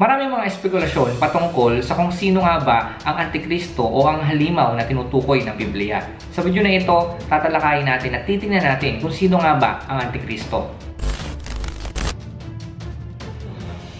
Maraming mga espekulasyon patungkol sa kung sino nga ba ang Antikristo o ang halimaw na tinutukoy ng Biblia. Sa video na ito, tatalakayin natin at titingnan natin kung sino nga ba ang Antikristo.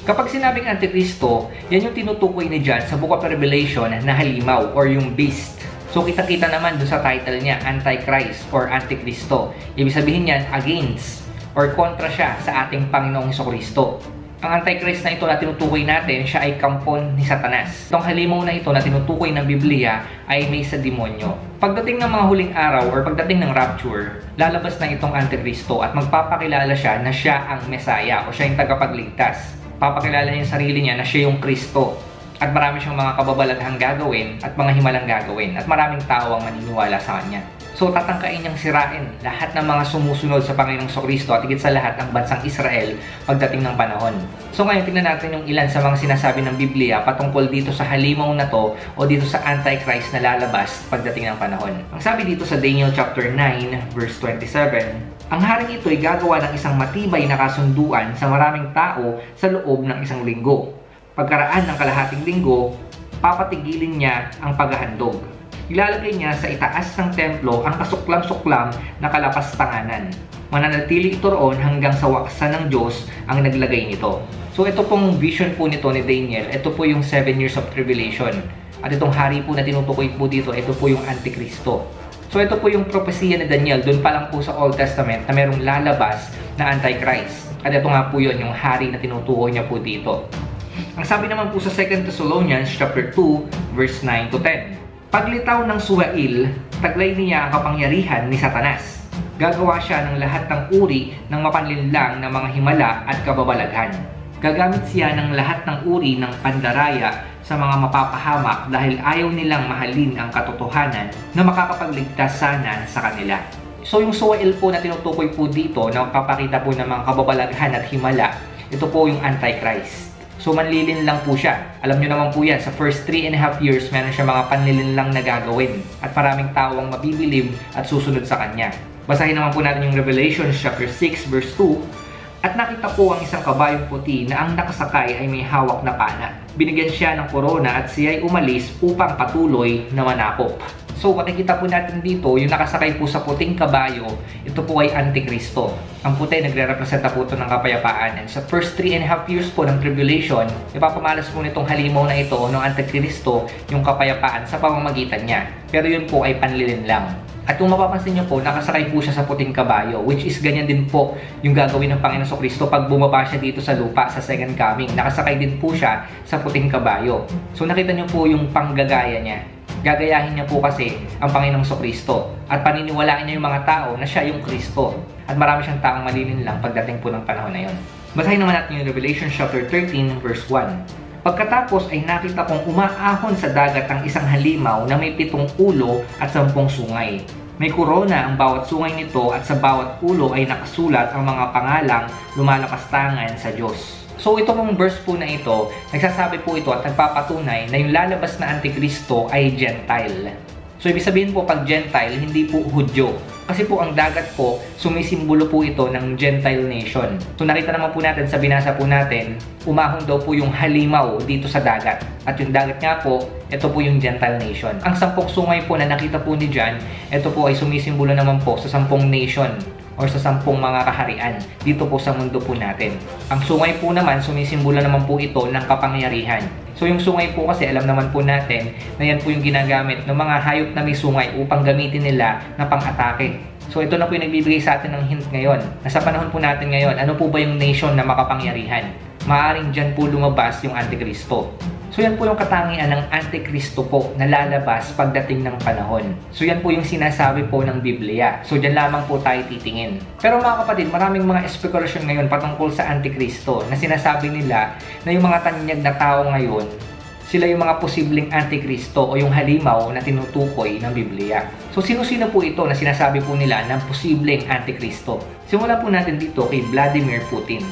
Kapag sinabing Antikristo, yan yung tinutukoy ni John sa Book of Revelation na halimaw or yung beast. So kita-kita naman dun sa title niya, Antichrist or Antikristo. Ibig sabihin yan, against or kontra siya sa ating Panginoong Jesucristo. Ang Antichrist na ito na tinutukoy natin, siya ay kampon ni Satanas. Itong halimaw na ito na tinutukoy ng Biblia ay may sa demonyo. Pagdating ng mga huling araw or pagdating ng rapture, lalabas na itong Antikristo at magpapakilala siya na siya ang Mesaya o siya yung tagapagligtas. Papakilala niya yung sarili niya na siya yung Kristo. At marami siyang mga kababalaghang gagawin at mga himalang gagawin at maraming tao ang maniniwala sa kanya. So tatangkain niyang sirain lahat ng mga sumusunod sa Panginoong Jesucristo at higit sa lahat ang bansang Israel pagdating ng panahon. So ngayon tingnan natin yung ilan sa mga sinasabi ng Biblia patungkol dito sa halimaw na to o dito sa Antichrist na lalabas pagdating ng panahon. Ang sabi dito sa Daniel chapter 9 verse 27, ang haring ito ay gagawa ng isang matibay na kasunduan sa maraming tao sa loob ng isang linggo. Pagkaraan ng kalahating linggo, papatigilin niya ang paghahandog. Ilalagay niya sa itaas ng templo ang kasuklam-suklam na kalapastanganan. Mananatili ito roon hanggang sa waksan ng Diyos ang naglagay nito. So ito pong vision po nito ni Daniel, ito po yung 7 years of tribulation. At itong hari po na tinutukoy po dito, ito po yung Antikristo. So ito po yung propesya ni Daniel, doon pa lang po sa Old Testament na merong lalabas na Antichrist. At ito nga po yun, yung hari na tinutukoy niya po dito. Ang sabi naman po sa 2 Thessalonians chapter 2 verse 9 to 10. Paglitaw ng Suwail, taglay niya ang kapangyarihan ni Satanas. Gagawa siya ng lahat ng uri ng mapanlinlang na mga himala at kababalaghan. Gagamit siya ng lahat ng uri ng pandaraya sa mga mapapahamak dahil ayaw nilang mahalin ang katotohanan na makakapagligtas sana sa kanila. So yung Suwail po na tinutukoy po dito na papakita po ng mga kababalaghan at himala, ito po yung Antichrist. So manlilin lang po siya. Alam nyo naman po yan, sa first 3.5 years, meron siya mga panlilin lang na gagawin. At maraming tao ang mabibilib at susunod sa kanya. Basahin naman po natin yung Revelation chapter 6 verse 2. At nakita po ang isang kabayong puti na ang nakasakay ay may hawak na pana. Binigyan siya ng korona at siya ay umalis upang patuloy na manakop. So makikita po natin dito, yung nakasakay po sa puting kabayo, ito po ay Antikristo. Ang puti nagre-representa po ito ng kapayapaan. And sa first 3.5 years po ng tribulation, ipapamalas po nitong halimaw na ito ng Antikristo yung kapayapaan sa pamamagitan niya. Pero yun po ay panlilin lang. At kung mapapansin nyo po, nakasakay po siya sa puting kabayo, which is ganyan din po yung gagawin ng Panginoon Jesucristo pag bumaba siya dito sa lupa sa second coming. Nakasakay din po siya sa puting kabayo. So nakita nyo po yung panggagaya niya. Gagayahin niya po kasi ang Panginoong Jesucristo at paniniwalaan niya yung mga tao na siya yung Kristo. At marami siyang taong malilin lang pagdating po ng panahon na yun. Basahin naman natin yung Revelation chapter 13 verse 1. Pagkatapos ay nakita kong umaahon sa dagat ang isang halimaw na may 7 ulo at 10 sungay. May korona ang bawat sungay nito at sa bawat ulo ay nakasulat ang mga pangalang lumalapastangan sa Diyos. So ito pong verse po na ito, nagsasabi po ito at nagpapatunay na yung lalabas na Antikristo ay Gentile. So ibig sabihin po pag Gentile, hindi po Hudyo. Kasi po ang dagat po, sumisimbolo po ito ng Gentile nation. So nakita naman po natin sa binasa po natin, umahon daw po yung halimaw dito sa dagat. At yung dagat nga po, ito po yung Gentile nation. Ang 10 sungay po na nakita po ni John, ito po ay sumisimbolo naman po sa 10 nation or sa 10 mga kaharian dito po sa mundo po natin. Ang sungay po naman, sumisimbolo naman po ito ng kapangyarihan. So yung sungay po kasi alam naman po natin na yan po yung ginagamit ng mga hayop na may sungay upang gamitin nila na pang-atake. So ito na po yung nagbibigay sa atin ng hint ngayon. Nasa panahon po natin ngayon, ano po ba yung nation na makapangyarihan? Maaring dyan po lumabas yung Antikristo. So yan po yung katangian ng Antikristo po na lalabas pagdating ng panahon. So yan po yung sinasabi po ng Biblia. So dyan lamang po tayo titingin. Pero mga kapatid, maraming mga espekulasyon ngayon patungkol sa Antikristo na sinasabi nila na yung mga tanyag na tao ngayon, sila yung mga posibleng Antikristo o yung halimaw na tinutukoy ng Biblia. So sino-sino po ito na sinasabi po nila ng posibleng Antikristo? Simulan po natin dito kay Vladimir Putin.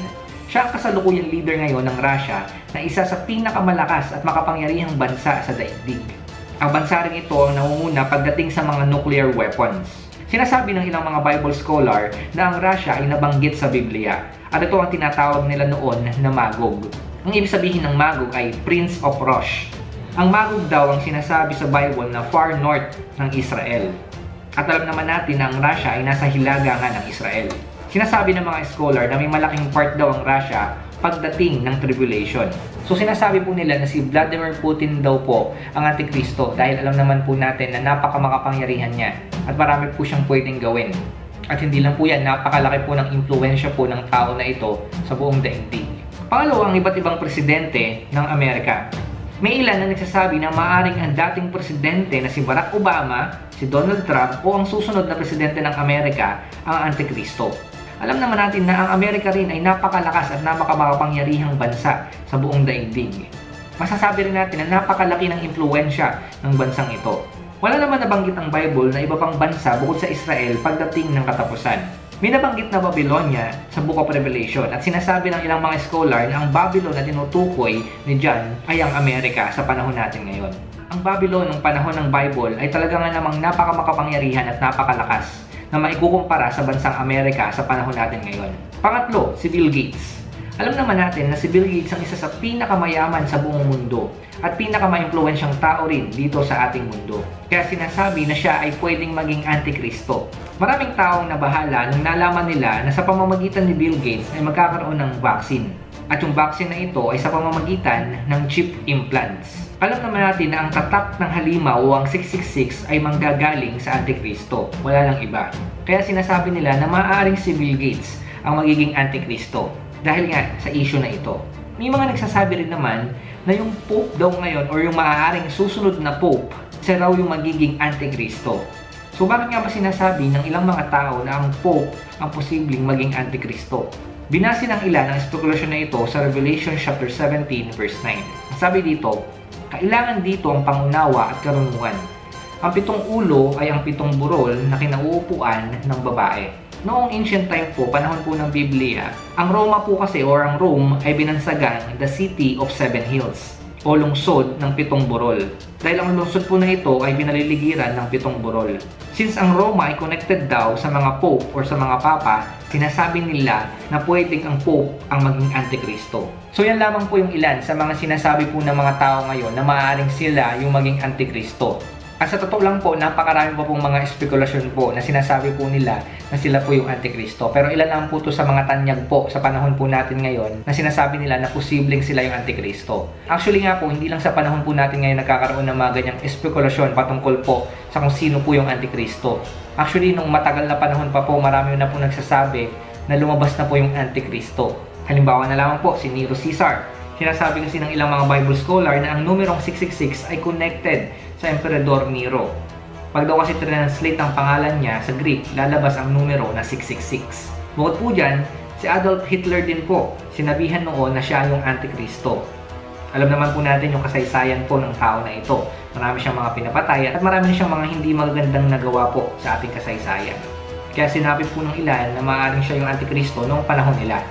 Siya ang kasalukuyang leader ngayon ng Russia na isa sa pinakamalakas at makapangyarihang bansa sa daigdig. Ang bansa rin ito ang nangunguna pagdating sa mga nuclear weapons. Sinasabi ng ilang mga Bible scholar na ang Russia ay nabanggit sa Biblia at ito ang tinatawag nila noon na Magog. Ang ibig sabihin ng Magog ay Prince of Rosh. Ang Magog daw ang sinasabi sa Bible na far north ng Israel. At alam naman natin na ang Russia ay nasa hilagangan ng Israel. Sinasabi ng mga scholar na may malaking part daw ang Russia pagdating ng tribulation. So sinasabi po nila na si Vladimir Putin daw po ang Antikristo dahil alam naman po natin na napakamakapangyarihan niya at marami po siyang pwedeng gawin. At hindi lang po yan, napakalaki po ng impluensya po ng tao na ito sa buong daigdig. Pangalawa, ang iba't ibang presidente ng Amerika. May ilan na nagsasabi na maaaring ang dating presidente na si Barack Obama, si Donald Trump o ang susunod na presidente ng Amerika ang Antikristo. Alam naman natin na ang Amerika rin ay napakalakas at napakamakapangyarihang bansa sa buong daigdig. Masasabi rin natin na napakalaki ng impluensya ng bansang ito. Wala naman nabanggit ang Bible na iba pang bansa bukod sa Israel pagdating ng katapusan. May nabanggit na Babylonia sa Book of Revelation at sinasabi ng ilang mga scholar na ang Babylon na tinutukoy ni John ay ang Amerika sa panahon natin ngayon. Ang Babylon ng panahon ng Bible ay talaga nga namang napakamakapangyarihan at napakalakas na maikukumpara sa bansang Amerika sa panahon natin ngayon. Pangatlo, si Bill Gates. Alam naman natin na si Bill Gates ang isa sa pinakamayaman sa buong mundo at pinakamaimpluwensyang tao rin dito sa ating mundo. Kaya sinasabi na siya ay pwedeng maging Antikristo. Maraming taong nabahala nung nalaman nila na sa pamamagitan ni Bill Gates ay magkakaroon ng vaccine. At yung vaccine na ito ay sa pamamagitan ng chip implants. Alam naman natin na ang tatak ng halimaw o ang 666 ay manggagaling sa Antikristo. Wala lang iba. Kaya sinasabi nila na maaaring si Bill Gates ang magiging Antikristo. Dahil nga sa issue na ito. May mga nagsasabi rin naman na yung Pope daw ngayon or yung maaaring susunod na Pope siya raw yung magiging Antikristo. So bakit nga ba sinasabi ng ilang mga tao na ang Pope ang posibleng maging Antikristo? Binase ng ilan ang spekulasyon na ito sa Revelation chapter 17 verse 9. Sabi dito, kailangan dito ang pangunawa at karunungan. Ang 7 ulo ay ang 7 burol na kinauupuan ng babae. Noong ancient time po, panahon po ng Biblia, ang Roma po kasi or ang Rome ay binansagang the city of 7 hills o lungsod ng 7 burol. Dahil ang lungsod po na ito ay binaliligiran ng 7 burol. Since ang Roma ay connected daw sa mga Pope or sa mga Papa, sinasabi nila na pwedeng ang Pope ang maging Antikristo. So yan lamang po yung ilan sa mga sinasabi po ng mga tao ngayon na maaaring sila yung maging Antikristo. At sa totoo lang po, napakarami pa pong mga espekulasyon po na sinasabi po nila na sila po yung Antikristo. Pero ilan lang po to sa mga tanyag po sa panahon po natin ngayon na sinasabi nila na posibleng sila yung Antikristo. Actually nga po, hindi lang sa panahon po natin ngayon nagkakaroon ng mga ganyang espekulasyon patungkol po sa kung sino po yung Antikristo. Actually, nung matagal na panahon pa po, marami na po nagsasabi na lumabas na po yung Antikristo. Halimbawa na lamang po, si Nero Caesar. Sinasabi kasi ng ilang mga Bible scholar na ang numerong 666 ay connected sa Emperador Nero. Pag daw kasi translate ang pangalan niya sa Greek, lalabas ang numero na 666. Bukod po dyan, si Adolf Hitler din po, sinabihan noon na siya yung Antikristo. Alam naman po natin yung kasaysayan po ng tao na ito. Marami siyang mga pinapatay at marami siyang mga hindi magagandang nagawa po sa ating kasaysayan. Kaya sinabi po ng ilan na maaaring siya yung Antikristo noong panahon nila.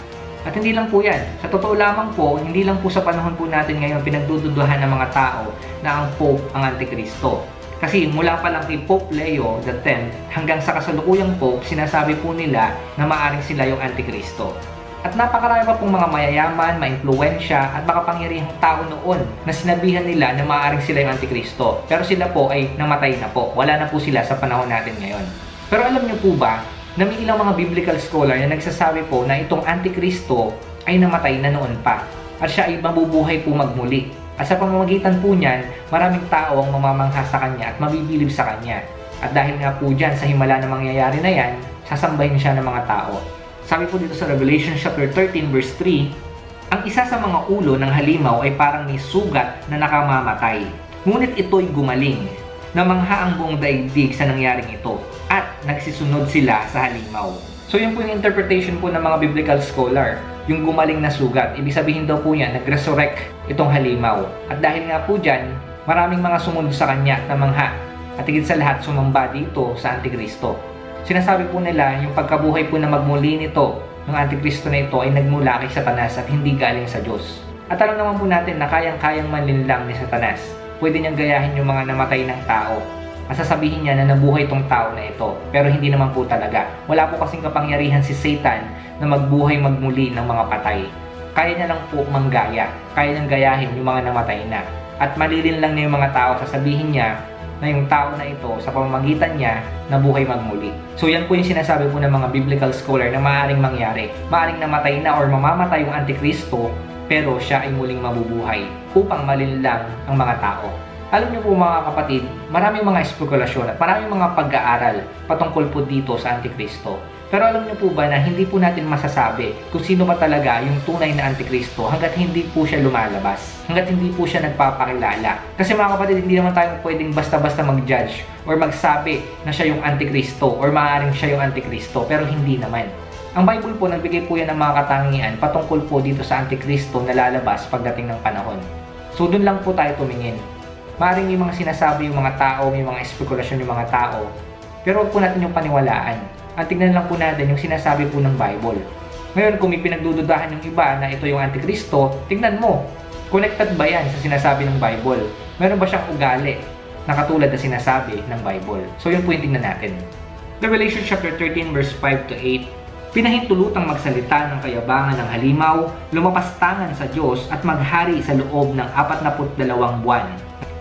At hindi lang po yan. Sa totoo lamang po, hindi lang po sa panahon po natin ngayon pinagdududahan ng mga tao na ang Pope ang Antikristo. Kasi mula pa lang kay Pope Leo X hanggang sa kasalukuyang Pope, sinasabi po nila na maaaring sila yung Antikristo. At napakarami pa pong mga mayayaman, maimpluwensya at makapangyarihang tao noon na sinabihan nila na maaaring sila yung Antikristo. Pero sila po ay namatay na po. Wala na po sila sa panahon natin ngayon. Pero alam niyo po ba na may ilang mga biblical scholar na nagsasabi po na itong Antikristo ay namatay na noon pa at siya ay mabubuhay po magmuli. At sa pamamagitan po niyan, maraming tao ang mamamangha sa kanya at mabibilib sa kanya. At dahil nga po dyan sa himala na mangyayari na yan, sasambahin siya ng mga tao. Sabi po dito sa Revelation chapter 13 verse 3, ang isa sa mga ulo ng halimaw ay parang may sugat na nakamamatay. Ngunit ito'y gumaling. Namangha ang buong daigdig sa nangyaring ito at nagsisunod sila sa halimaw. So yun po yung interpretation po ng mga biblical scholar, yung gumaling na sugat. Ibig sabihin daw po yan, nag-resurrect itong halimaw. At dahil nga po dyan, maraming mga sumunod sa kanya na mangha at higit sa lahat sumamba dito sa Antikristo. Sinasabi po nila yung pagkabuhay po na magmuli nito ng Antikristo na ito ay nagmula kay Satanas at hindi galing sa Diyos. At alam naman po natin na kayang-kayang manlinlang ni Satanas. Pwede niyang gayahin yung mga namatay ng tao. Masasabihin niya na nabuhay itong tao na ito. Pero hindi naman po talaga. Wala po kasing kapangyarihan si Satan na magbuhay magmuli ng mga patay. kaya niya lang po manggaya. Kaya niyang gayahin yung mga namatay na. At malilin lang niya yung mga tao, sasabihin niya na yung tao na ito, sa pamamagitan niya, nabuhay magmuli. So yan po yung sinasabi po ng mga biblical scholar na maaaring mangyari. Maaaring namatay na or mamamatay yung Antikristo, pero siya ay muling mabubuhay upang malinlang ang mga tao. Alam niyo po mga kapatid, maraming mga espekulasyon at maraming mga pag-aaral patungkol po dito sa Antikristo. Pero alam niyo po ba na hindi po natin masasabi kung sino ba talaga yung tunay na Antikristo hanggat hindi po siya lumalabas, hanggat hindi po siya nagpapakilala. Kasi mga kapatid, hindi naman tayo pwedeng basta-basta mag-judge or magsabi na siya yung Antikristo or maaaring siya yung Antikristo, pero hindi naman. Ang Bible po, nagbigay po yan ng mga katangian patungkol po dito sa Antikristo na lalabas pagdating ng panahon. So dun lang po tayo tumingin. Maaaring may mga sinasabi yung mga tao, may mga espekulasyon yung mga tao, pero huwag po natin yung paniwalaan. Ang tignan lang po natin yung sinasabi po ng Bible. Ngayon, kung may pinagdududahan yung iba na ito yung Antikristo, tignan mo, connected ba yan sa sinasabi ng Bible? Meron ba siyang ugali na katulad na sinasabi ng Bible? So yun po yung tignan natin. Revelation chapter 13 verse 5 to 8. Pinahintulutang magsalita ng kayabangan ng halimaw, lumapastangan sa Diyos at maghari sa loob ng 42 buwan.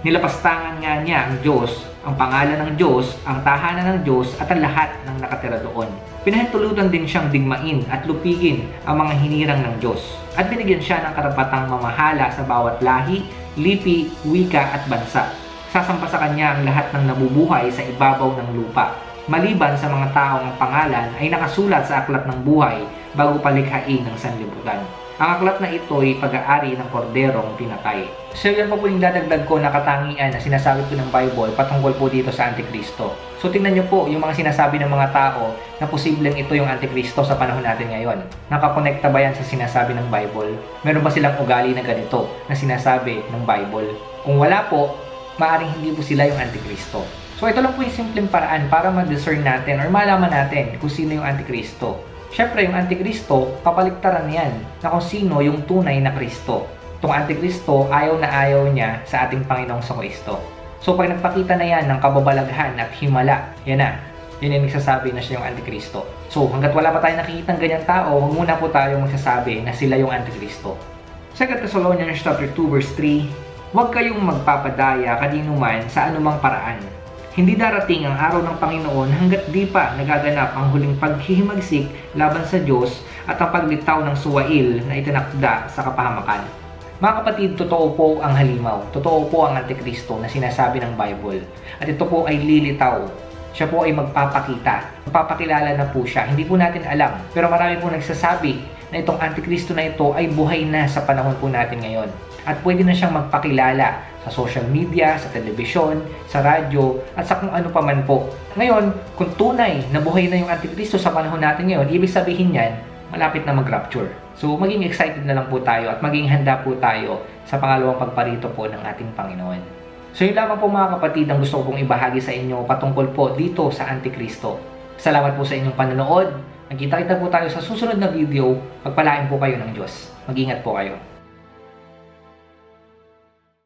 Nilapastangan nga niya ang Diyos, ang pangalan ng Diyos, ang tahanan ng Diyos at ang lahat ng nakatira doon. Pinahintulutan din siyang digmain at lupigin ang mga hinirang ng Diyos. At binigyan siya ng karapatang mamahala sa bawat lahi, lipi, wika at bansa. Sasampa sa kanya ang lahat ng nabubuhay sa ibabaw ng lupa, maliban sa mga taong ang pangalan ay nakasulat sa aklat ng buhay bago palikhain ng sanlibutan. Ang aklat na ito ay pag-aari ng korderong pinatay. So yan po yung dadagdag ko na katangian na sinasabi po ng Bible patungkol po dito sa Antikristo. So tingnan nyo po yung mga sinasabi ng mga tao na posibleng ito yung Antikristo sa panahon natin ngayon. Nakakonekta ba yan sa sinasabi ng Bible? Meron ba silang ugali na ganito na sinasabi ng Bible? Kung wala po, maaaring hindi po sila yung Antikristo. So ito lang po yung simpleng paraan para ma-discern natin or malaman natin kung sino yung Antikristo. Siyempre, yung Antikristo, kapaligtaran yan na kung sino yung tunay na Kristo. Itong Antikristo, ayaw na ayaw niya sa ating Panginoong Kristo. So, pag nagpakita na yan ng kababalaghan at himala, yan na. Yan yung nagsasabi na siya yung Antikristo. So, hanggat wala pa tayo nakikitang ganyang tao, huwag muna po tayo magsasabi na sila yung Antikristo. 2 Thessalonians chapter 2 verse 3, huwag kayong magpapadaya kaninuman sa anumang paraan. Hindi darating ang araw ng Panginoon hanggat di pa nagaganap ang huling paghihimagsik laban sa Diyos at ang paglitaw ng suwail na itinakda sa kapahamakan. Mga kapatid, totoo po ang halimaw. Totoo po ang Antikristo na sinasabi ng Bible. At ito po ay lilitaw. Siya po ay magpapakita. Magpapakilala na po siya. Hindi po natin alam. Pero marami po nagsasabi na itong Antikristo na ito ay buhay na sa panahon po natin ngayon. At pwede na siyang magpakilala sa social media, sa telebisyon, sa radyo, at sa kung ano pa man po. Ngayon, kung tunay na buhay na yung Antikristo sa panahon natin ngayon, ibig sabihin yan, malapit na mag-rapture. So, maging excited na lang po tayo at maging handa po tayo sa pangalawang pagparito po ng ating Panginoon. So, yun lamang po mga kapatid ang gusto ko pong ibahagi sa inyo patungkol po dito sa Antikristo. Salamat po sa inyong panonood. Nagkita-kita po tayo sa susunod na video. Pagpalain po kayo ng Diyos. Mag-ingat po kayo.